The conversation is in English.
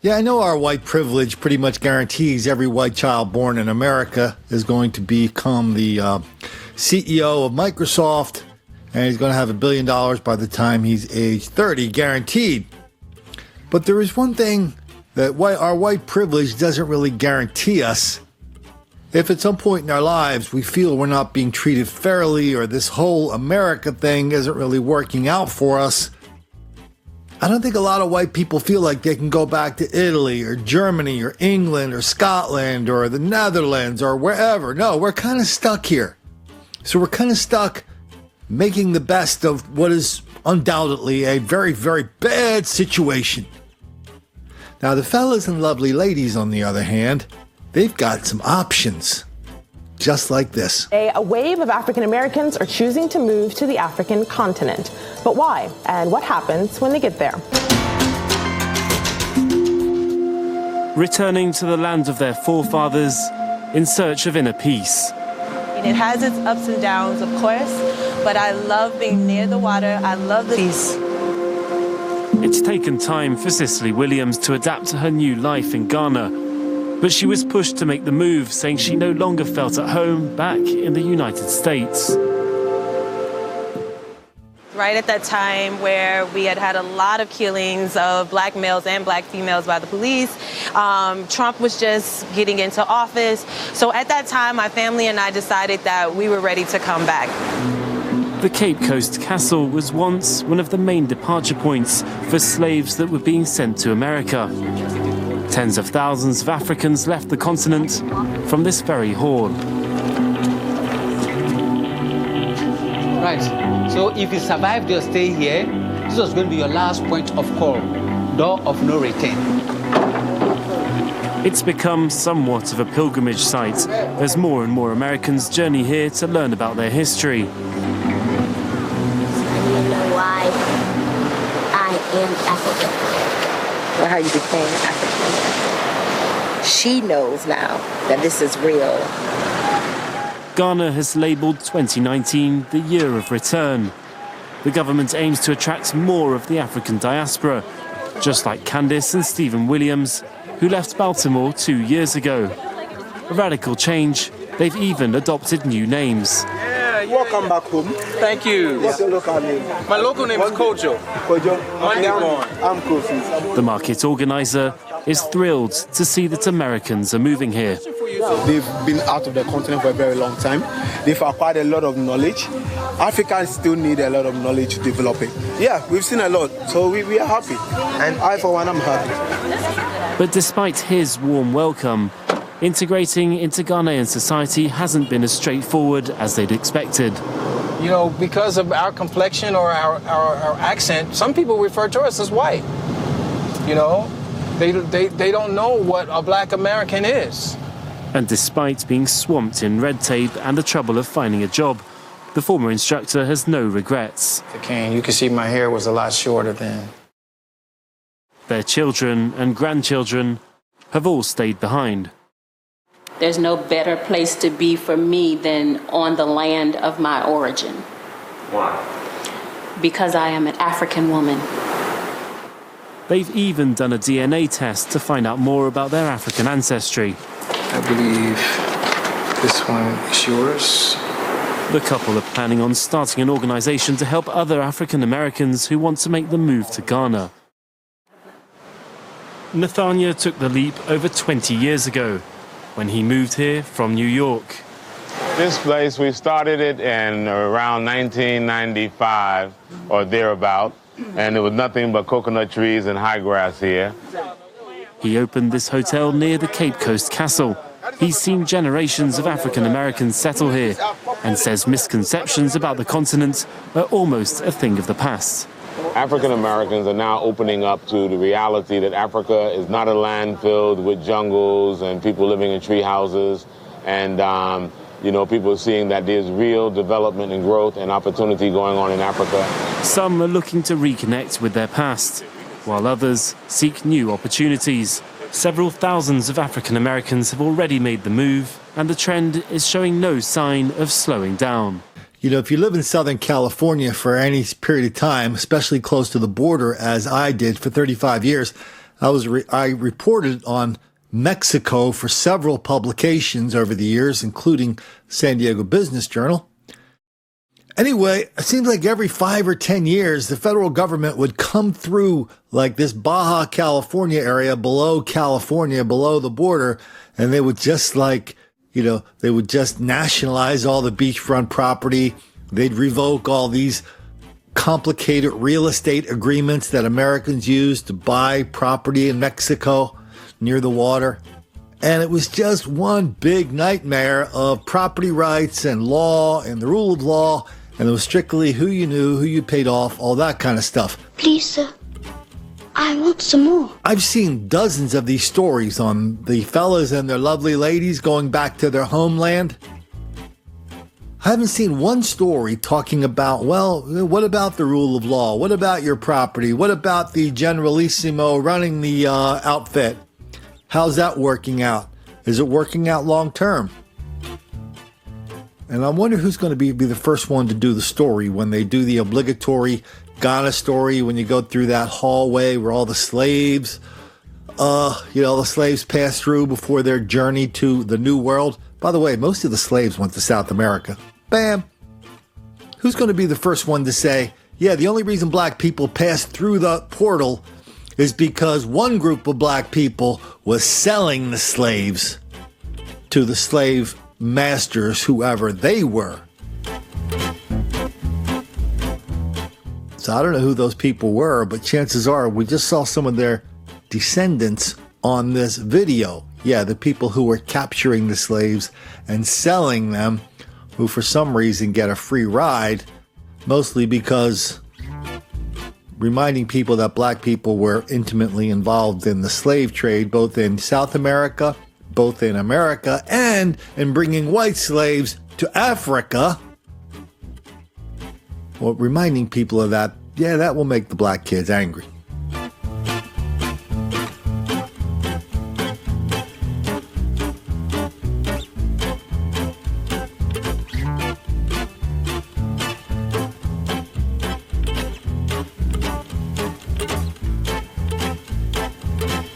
Yeah, I know our white privilege pretty much guarantees every white child born in America is going to become the CEO of Microsoft, and he's going to have $1 billion by the time he's age 30, guaranteed. But there is one thing that our white privilege doesn't really guarantee us. If at some point in our lives we feel we're not being treated fairly or this whole America thing isn't really working out for us, I don't think a lot of white people feel like they can go back to Italy or Germany or England or Scotland or the Netherlands or wherever. No, we're kind of stuck here. So we're kind of stuck making the best of what is undoubtedly a very, very bad situation. Now, the fellas and lovely ladies, on the other hand, they've got some options. Just like this. A wave of African Americans are choosing to move to the African continent. But why? And what happens when they get there? Returning to the land of their forefathers in search of inner peace. It has its ups and downs, of course, but I love being near the water. I love the peace. It's taken time for Cicely Williams to adapt to her new life in Ghana. But she was pushed to make the move, saying she no longer felt at home back in the United States. Right at that time where we had a lot of killings of black males and black females by the police, Trump was just getting into office. So at that time, my family and I decided that we were ready to come back. The Cape Coast Castle was once one of the main departure points for slaves that were being sent to America. Tens of thousands of Africans left the continent from this very hall. Right. So if you survived your stay here, this was going to be your last point of call, door of no return. It's become somewhat of a pilgrimage site as more and more Americans journey here to learn about their history. I didn't know why I am African. Or how you became African. She knows now that this is real. Ghana has labelled 2019 the year of return. The government aims to attract more of the African diaspora, just like Candice and Stephen Williams, who left Baltimore 2 years ago. A radical change, they've even adopted new names. Welcome back home. Thank you. What's your local name? My local name is Kojo. Kojo. Monday born. I'm Kofi. The market organizer is thrilled to see that Americans are moving here. They've been out of the continent for a very long time. They've acquired a lot of knowledge. Africans still need a lot of knowledge to develop it. Yeah, we've seen a lot, so we are happy. And I, for one, am happy. But despite his warm welcome, integrating into Ghanaian society hasn't been as straightforward as they'd expected. You know, because of our complexion or our accent, some people refer to us as white. You know, they don't know what a black American is. And despite being swamped in red tape and the trouble of finding a job, the former instructor has no regrets. You can see my hair was a lot shorter then. Their children and grandchildren have all stayed behind. There's no better place to be for me than on the land of my origin. Why? Because I am an African woman. They've even done a DNA test to find out more about their African ancestry. I believe this one is yours. The couple are planning on starting an organisation to help other African Americans who want to make the move to Ghana. Nathania took the leap over 20 years ago when he moved here from New York. This place, we started it in around 1995 or thereabout, and there was nothing but coconut trees and high grass here. He opened this hotel near the Cape Coast Castle. He's seen generations of African Americans settle here and says misconceptions about the continent are almost a thing of the past. African Americans are now opening up to the reality that Africa is not a land filled with jungles and people living in tree houses, and people are seeing that there's real development and growth and opportunity going on in Africa. Some are looking to reconnect with their past, while others seek new opportunities. Several thousands of African Americans have already made the move, and the trend is showing no sign of slowing down. You know, if you live in Southern California for any period of time, especially close to the border, as I did for 35 years, I reported on Mexico for several publications over the years, including San Diego Business Journal. Anyway, it seems like every 5 or 10 years, the federal government would come through like this Baja California area below California, below the border, and they would just they would just nationalize all the beachfront property. They'd revoke all these complicated real estate agreements that Americans use to buy property in Mexico near the water. And it was just one big nightmare of property rights and law and the rule of law. And it was strictly who you knew, who you paid off, all that kind of stuff. Please, sir, I want some more. I've seen dozens of these stories on the fellas and their lovely ladies going back to their homeland. I haven't seen one story talking about, well, what about the rule of law? What about your property? What about the generalissimo running the outfit? How's that working out? Is it working out long term? And I wonder who's going to be the first one to do the story when they do the obligatory Ghana story, when you go through that hallway where all the slaves, the slaves pass through before their journey to the New World. By the way, most of the slaves went to South America. Bam! Who's going to be the first one to say, yeah, the only reason black people passed through the portal is because one group of black people was selling the slaves to the slave masters, whoever they were. So I don't know who those people were, but chances are we just saw some of their descendants on this video. Yeah, the people who were capturing the slaves and selling them, who for some reason get a free ride, mostly because reminding people that black people were intimately involved in the slave trade, both in South America, both in America, and in bringing white slaves to Africa. Well, reminding people of that, yeah, that will make the black kids angry.